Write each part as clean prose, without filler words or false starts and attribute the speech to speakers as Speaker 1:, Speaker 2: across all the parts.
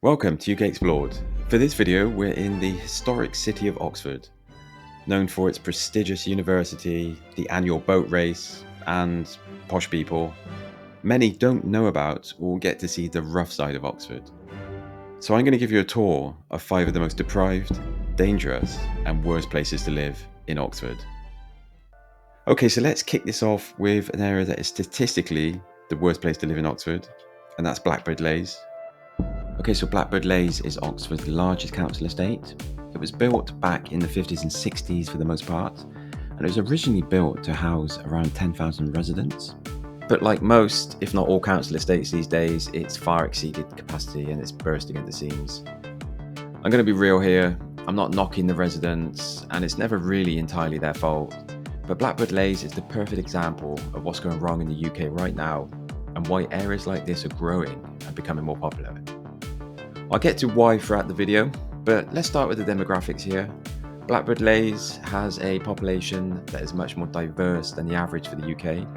Speaker 1: Welcome to UK Explored. For this video, we're in the historic city of Oxford, known for its prestigious university, the annual boat race, and posh people. Many don't know about or get to see the rough side of Oxford. So I'm going to give you a tour of 5 of the most deprived, dangerous, and worst places to live in Oxford. Okay, so let's kick this off with an area that is statistically the worst place to live in Oxford, and that's Blackbird Leys. Okay, so Blackbird Leys is Oxford's largest council estate. It was built back in the 50s and 60s for the most part, and it was originally built to house around 10,000 residents. But like most, if not all council estates these days, it's far exceeded capacity and it's bursting at the seams. I'm going to be real here, I'm not knocking the residents, and it's never really entirely their fault. But Blackbird Leys is the perfect example of what's going wrong in the UK right now, and why areas like this are growing and becoming more popular. I'll get to why throughout the video, but let's start with the demographics here. Blackbird Leys has a population that is much more diverse than the average for the UK.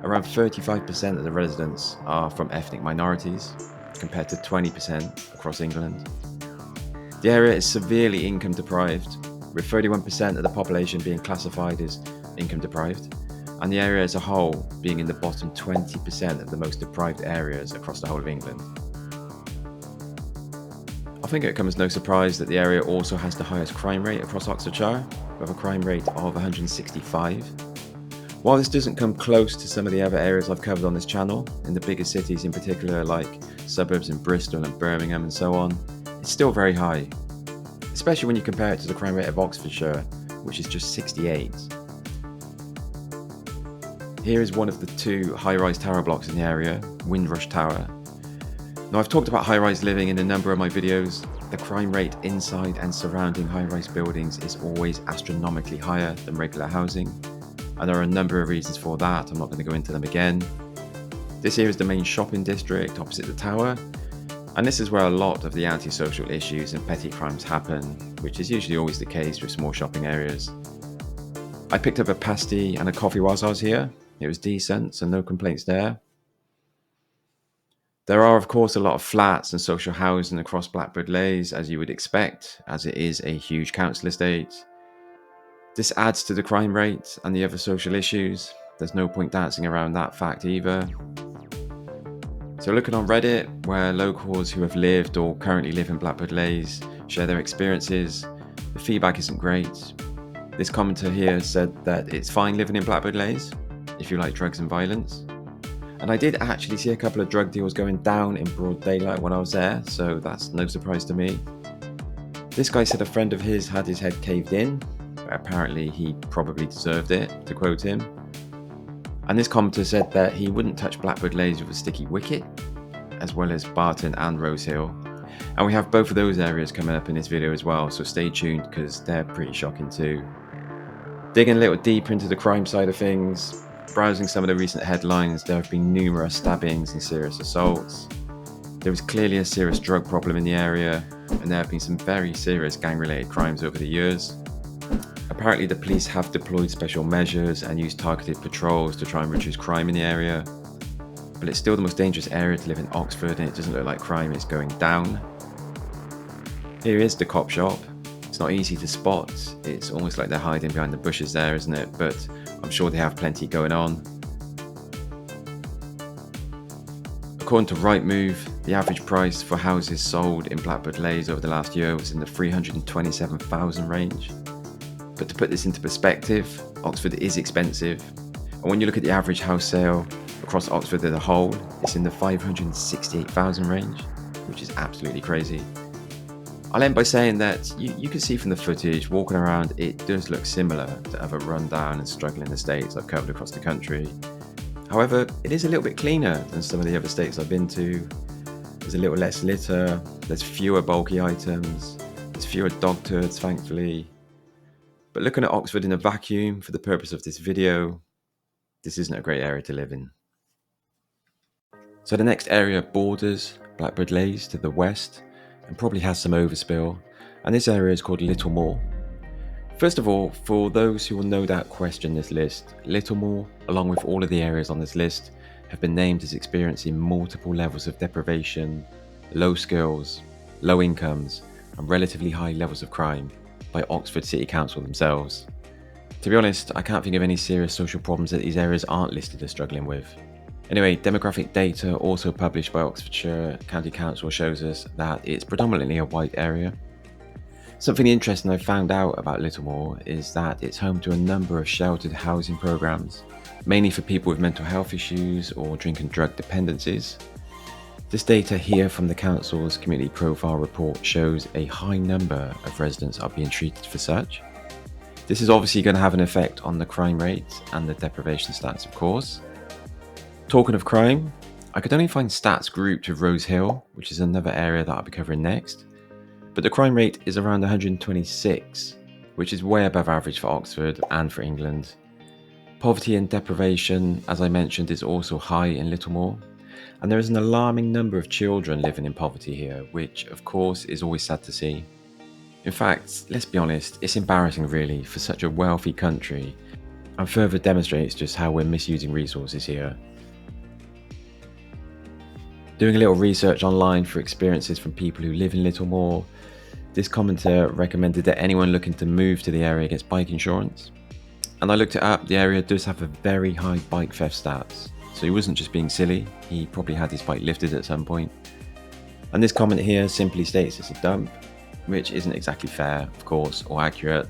Speaker 1: Around 35% of the residents are from ethnic minorities, compared to 20% across England. The area is severely income deprived, with 31% of the population being classified as income deprived, and the area as a whole being in the bottom 20% of the most deprived areas across the whole of England. I think it comes as no surprise that the area also has the highest crime rate across Oxfordshire, with a crime rate of 165. While this doesn't come close to some of the other areas I've covered on this channel, in the bigger cities in particular like suburbs in Bristol and Birmingham and so on, it's still very high, especially when you compare it to the crime rate of Oxfordshire, which is just 68. Here is one of the 2 high-rise tower blocks in the area, Windrush Tower. Now, I've talked about high-rise living in a number of my videos. The crime rate inside and surrounding high-rise buildings is always astronomically higher than regular housing, and there are a number of reasons for that. I'm not going to go into them again. This here is the main shopping district opposite the tower, and this is where a lot of the antisocial issues and petty crimes happen, which is usually always the case with small shopping areas. I picked up a pasty and a coffee whilst I was here. It was decent, so no complaints there. There are, of course, a lot of flats and social housing across Blackbird Leys, as you would expect, as it is a huge council estate. This adds to the crime rate and the other social issues. There's no point dancing around that fact either. So looking on Reddit, where locals who have lived or currently live in Blackbird Leys share their experiences, the feedback isn't great. This commenter here said that it's fine living in Blackbird Leys if you like drugs and violence. And I did actually see a couple of drug deals going down in broad daylight when I was there, so that's no surprise to me. This guy said a friend of his had his head caved in, but apparently he probably deserved it, to quote him. And this commenter said that he wouldn't touch Blackbird Leys with a sticky wicket, as well as Barton and Rosehill. And we have both of those areas coming up in this video as well, so stay tuned because they're pretty shocking too. Digging a little deeper into the crime side of things, browsing some of the recent headlines, there have been numerous stabbings and serious assaults. There is clearly a serious drug problem in the area, and there have been some very serious gang-related crimes over the years. Apparently the police have deployed special measures and used targeted patrols to try and reduce crime in the area. But it's still the most dangerous area to live in Oxford, and it doesn't look like crime is going down. Here is the cop shop. It's not easy to spot. It's almost like they're hiding behind the bushes there, isn't it? But I'm sure they have plenty going on. According to Rightmove, the average price for houses sold in Blackbird Leys over the last year was in the 327,000 range. But to put this into perspective, Oxford is expensive. And when you look at the average house sale across Oxford as a whole, it's in the 568,000 range, which is absolutely crazy. I'll end by saying that you can see from the footage, walking around, it does look similar to other rundown and struggling estates I've covered across the country. However, it is a little bit cleaner than some of the other estates I've been to. There's a little less litter, there's fewer bulky items, there's fewer dog turds, thankfully. But looking at Oxford in a vacuum for the purpose of this video, this isn't a great area to live in. So the next area borders Blackbird Leys to the west, and probably has some overspill, and this area is called Littlemore. First of all, for those who will no doubt question this list, Littlemore, along with all of the areas on this list, have been named as experiencing multiple levels of deprivation, low skills, low incomes, and relatively high levels of crime by Oxford City Council themselves. To be honest, I can't think of any serious social problems that these areas aren't listed as struggling with. Anyway, demographic data also published by Oxfordshire County Council shows us that it's predominantly a white area. Something interesting I found out about Littlemore is that it's home to a number of sheltered housing programs, mainly for people with mental health issues or drink and drug dependencies. This data here from the council's community profile report shows a high number of residents are being treated for such. This is obviously going to have an effect on the crime rate and the deprivation stats, of course. Talking of crime, I could only find stats grouped with Rose Hill, which is another area that I'll be covering next, but the crime rate is around 126, which is way above average for Oxford and for England. Poverty and deprivation, as I mentioned, is also high in Littlemore, and there is an alarming number of children living in poverty here, which of course is always sad to see. In fact, let's be honest, it's embarrassing really for such a wealthy country, and further demonstrates just how we're misusing resources here. Doing a little research online for experiences from people who live in Littlemore, this commenter recommended that anyone looking to move to the area gets bike insurance. And I looked it up, the area does have a very high bike theft stats. So he wasn't just being silly, he probably had his bike lifted at some point. And this comment here simply states it's a dump, which isn't exactly fair, of course, or accurate.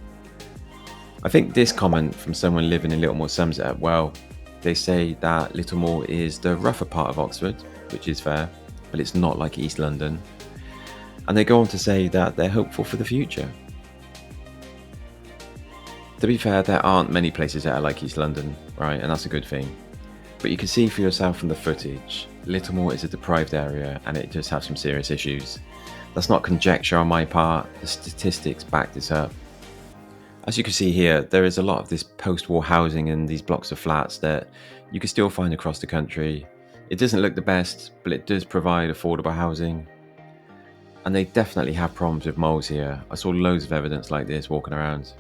Speaker 1: I think this comment from someone living in Littlemore sums it up well. They say that Littlemore is the rougher part of Oxford, which is fair, but it's not like East London. And they go on to say that they're hopeful for the future. To be fair, there aren't many places that are like East London, right, and that's a good thing. But you can see for yourself from the footage, Littlemore is a deprived area and it does have some serious issues. That's not conjecture on my part, the statistics back this up. As you can see here, there is a lot of this post-war housing in these blocks of flats that you can still find across the country. It doesn't look the best, but it does provide affordable housing. And they definitely have problems with moles here. I saw loads of evidence like this walking around.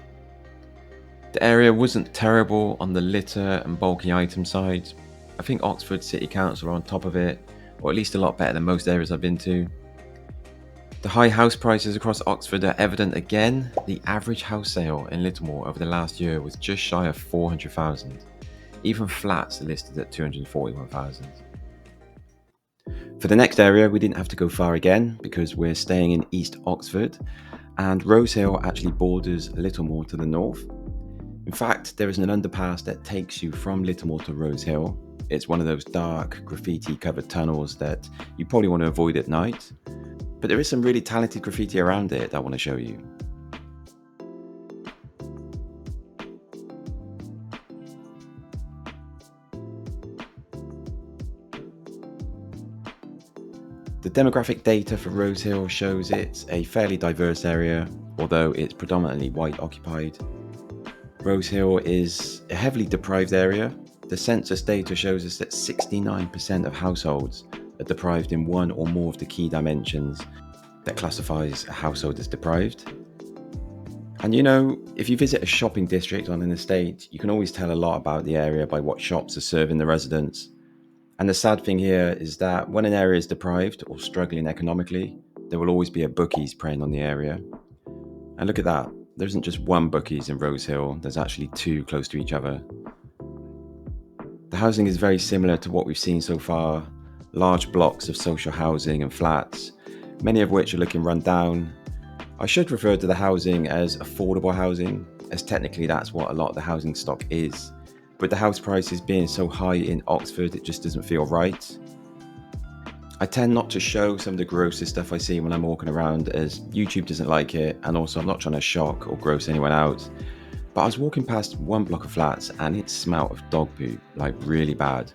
Speaker 1: The area wasn't terrible on the litter and bulky item side. I think Oxford City Council are on top of it, or at least a lot better than most areas I've been to. The high house prices across Oxford are evident again. The average house sale in Littlemore over the last year was just shy of 400,000. Even flats are listed at 241,000. For the next area, we didn't have to go far again because we're staying in East Oxford, and Rose Hill actually borders Littlemore to the north. In fact, there is an underpass that takes you from Littlemore to Rose Hill. It's one of those dark, graffiti-covered tunnels that you probably want to avoid at night. But there is some really talented graffiti around it that I want to show you. The demographic data for Rose Hill shows it's a fairly diverse area, although it's predominantly white occupied. Rose Hill is a heavily deprived area. The census data shows us that 69% of households are deprived in one or more of the key dimensions that classifies a household as deprived. And you know, if you visit a shopping district on an estate, you can always tell a lot about the area by what shops are serving the residents. And the sad thing here is that when an area is deprived or struggling economically, there will always be a bookies preying on the area. And look at that, there isn't just one bookies in Rose Hill, there's actually two close to each other. The housing is very similar to what we've seen so far, large blocks of social housing and flats, many of which are looking run down. I should refer to the housing as affordable housing, as technically that's what a lot of the housing stock is. But the house prices being so high in Oxford, it just doesn't feel right. I tend not to show some of the grossest stuff I see when I'm walking around, as YouTube doesn't like it, and also I'm not trying to shock or gross anyone out. But I was walking past one block of flats and it smelled of dog poop, like really bad.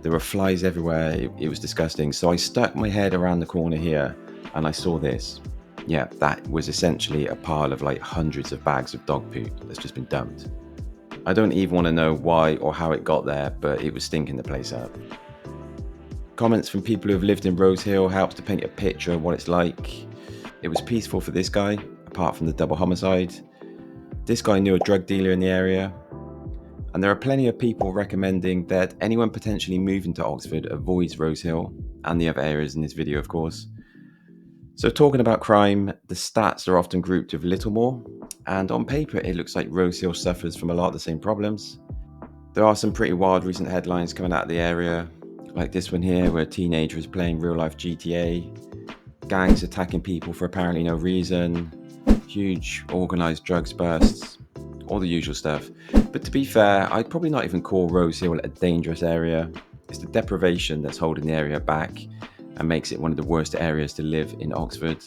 Speaker 1: There were flies everywhere, it was disgusting. So I stuck my head around the corner here and I saw this. Yeah, that was essentially a pile of like hundreds of bags of dog poop that's just been dumped. I don't even want to know why or how it got there, but it was stinking the place up. Comments from people who have lived in Rose Hill helps to paint a picture of what it's like. It was peaceful for this guy, apart from the double homicide. This guy knew a drug dealer in the area. And there are plenty of people recommending that anyone potentially moving to Oxford avoids Rose Hill, and the other areas in this video of course. So talking about crime, the stats are often grouped with Littlemore, and on paper it looks like Rose Hill suffers from a lot of the same problems. There are some pretty wild recent headlines coming out of the area, like this one here where a teenager is playing real life GTA, gangs attacking people for apparently no reason, huge organised drugs busts, all the usual stuff. But to be fair, I'd probably not even call Rose Hill a dangerous area. It's the deprivation that's holding the area back and makes it one of the worst areas to live in Oxford.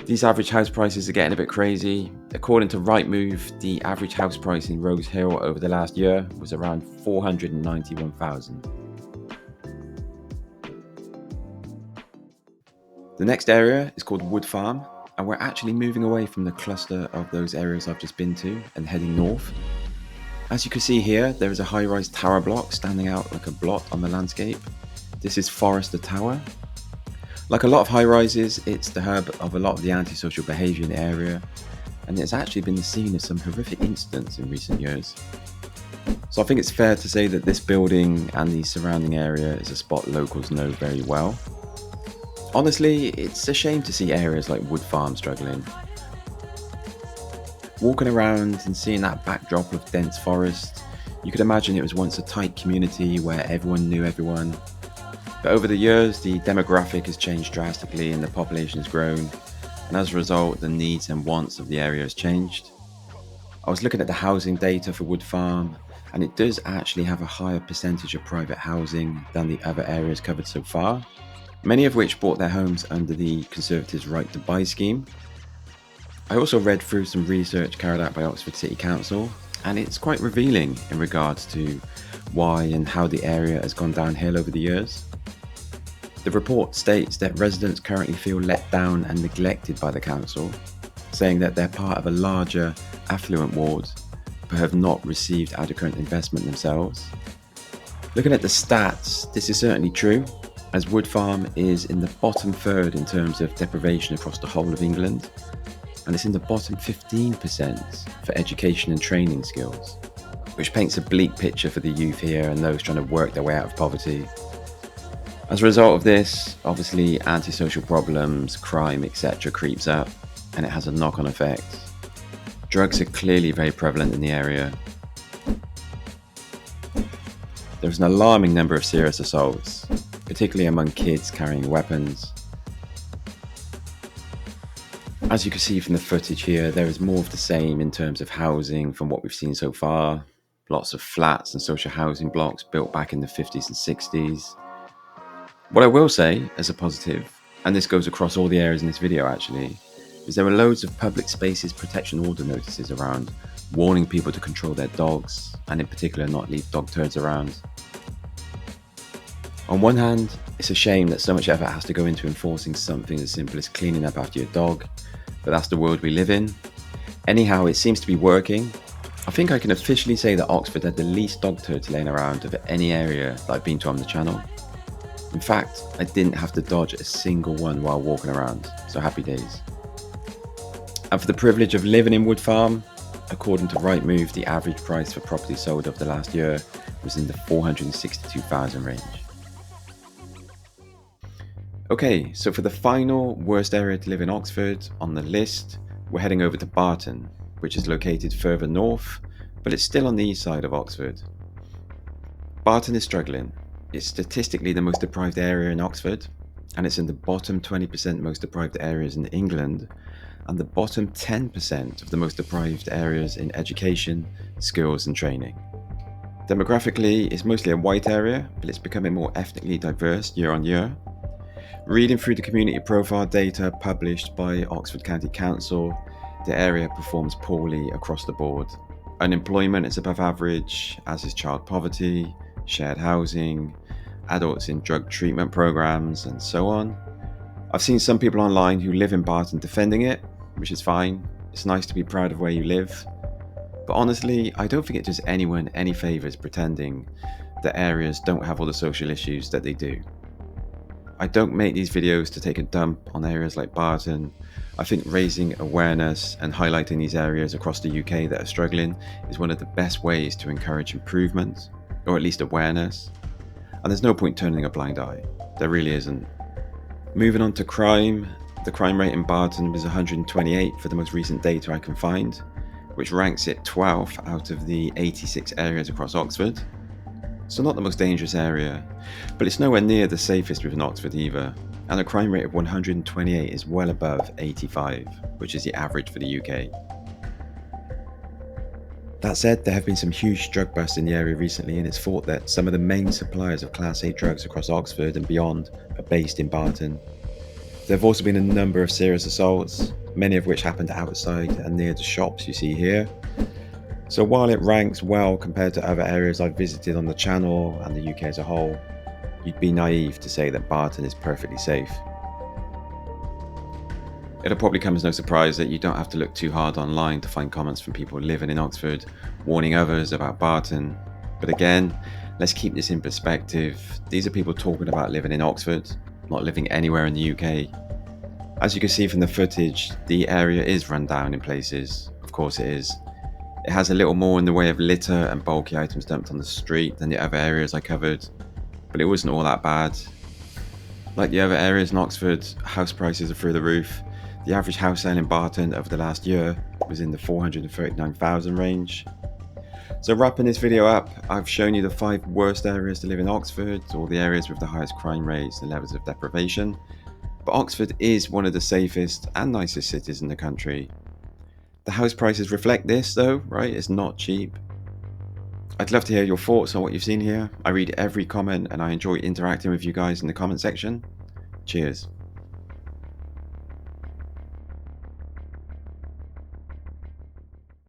Speaker 1: These average house prices are getting a bit crazy. According to Rightmove, the average house price in Rose Hill over the last year was around 491,000. The next area is called Wood Farm, and we're actually moving away from the cluster of those areas I've just been to and heading north. As you can see here, there is a high-rise tower block standing out like a blot on the landscape. This is POOREST Tower. Like a lot of high-rises, it's the hub of a lot of the antisocial behaviour in the area, and it's actually been the scene of some horrific incidents in recent years. So I think it's fair to say that this building and the surrounding area is a spot locals know very well. Honestly, it's a shame to see areas like Wood Farm struggling. Walking around and seeing that backdrop of dense forest, you could imagine it was once a tight community where everyone knew everyone. But over the years, the demographic has changed drastically and the population has grown, and as a result, the needs and wants of the area has changed. I was looking at the housing data for Wood Farm, and it does actually have a higher percentage of private housing than the other areas covered so far, many of which bought their homes under the Conservatives' Right to Buy scheme. I also read through some research carried out by Oxford City Council, and it's quite revealing in regards to why and how the area has gone downhill over the years. The report states that residents currently feel let down and neglected by the council, saying that they're part of a larger, affluent ward, but have not received adequate investment themselves. Looking at the stats, this is certainly true, as Wood Farm is in the bottom third in terms of deprivation across the whole of England, and it's in the bottom 15% for education and training skills, which paints a bleak picture for the youth here and those trying to work their way out of poverty. As a result of this, obviously antisocial problems, crime, etc. creeps up, and it has a knock-on effect. Drugs are clearly very prevalent in the area. There's an alarming number of serious assaults, particularly among kids carrying weapons. As you can see from the footage here, there is more of the same in terms of housing from what we've seen so far. Lots of flats and social housing blocks built back in the 50s and 60s. What I will say as a positive, and this goes across all the areas in this video actually, is there are loads of public spaces protection order notices around, warning people to control their dogs, and in particular not leave dog turds around. On one hand, it's a shame that so much effort has to go into enforcing something as simple as cleaning up after your dog, but that's the world we live in. Anyhow, it seems to be working. I think I can officially say that Oxford had the least dog turds laying around of any area that I've been to on the channel. In fact, I didn't have to dodge a single one while walking around, so happy days. And for the privilege of living in Wood Farm, according to Rightmove, the average price for property sold over the last year was in the 462,000 range. Okay, so for the final worst area to live in Oxford on the list, we're heading over to Barton, which is located further north, but it's still on the east side of Oxford. Barton is struggling. It's statistically the most deprived area in Oxford, and it's in the bottom 20% most deprived areas in England, and the bottom 10% of the most deprived areas in education, skills and training. Demographically, it's mostly a white area, but it's becoming more ethnically diverse year on year. Reading through the community profile data published by Oxford County Council, the area performs poorly across the board. Unemployment is above average, as is child poverty, shared housing, adults in drug treatment programs, and so on. I've seen some people online who live in Barton defending it, which is fine. It's nice to be proud of where you live. But honestly, I don't think it does anyone any favours pretending that areas don't have all the social issues that they do. I don't make these videos to take a dump on areas like Barton. I think raising awareness and highlighting these areas across the UK that are struggling is one of the best ways to encourage improvement, or at least awareness. And there's no point turning a blind eye. There really isn't. Moving on to crime, the crime rate in Barton was 128 for the most recent data I can find, which ranks it 12th out of the 86 areas across Oxford. So not the most dangerous area, but it's nowhere near the safest within Oxford either, and a crime rate of 128 is well above 85, which is the average for the UK. That said, there have been some huge drug busts in the area recently, and it's thought that some of the main suppliers of Class A drugs across Oxford and beyond are based in Barton. There have also been a number of serious assaults, many of which happened outside and near the shops you see here. So while it ranks well compared to other areas I've visited on the channel and the UK as a whole, you'd be naive to say that Barton is perfectly safe. It'll probably come as no surprise that you don't have to look too hard online to find comments from people living in Oxford warning others about Barton. But again, let's keep this in perspective. These are people talking about living in Oxford, not living anywhere in the UK. As you can see from the footage, the area is run down in places. Of course it is. It has a little more in the way of litter and bulky items dumped on the street than the other areas I covered, but it wasn't all that bad. Like the other areas in Oxford, house prices are through the roof. The average house sale in Barton over the last year was in the 439,000 range. So wrapping this video up, I've shown you the 5 worst areas to live in Oxford, or the areas with the highest crime rates and levels of deprivation. But Oxford is one of the safest and nicest cities in the country. The house prices reflect this though, right? It's not cheap. I'd love to hear your thoughts on what you've seen here. I read every comment and I enjoy interacting with you guys in the comment section. Cheers.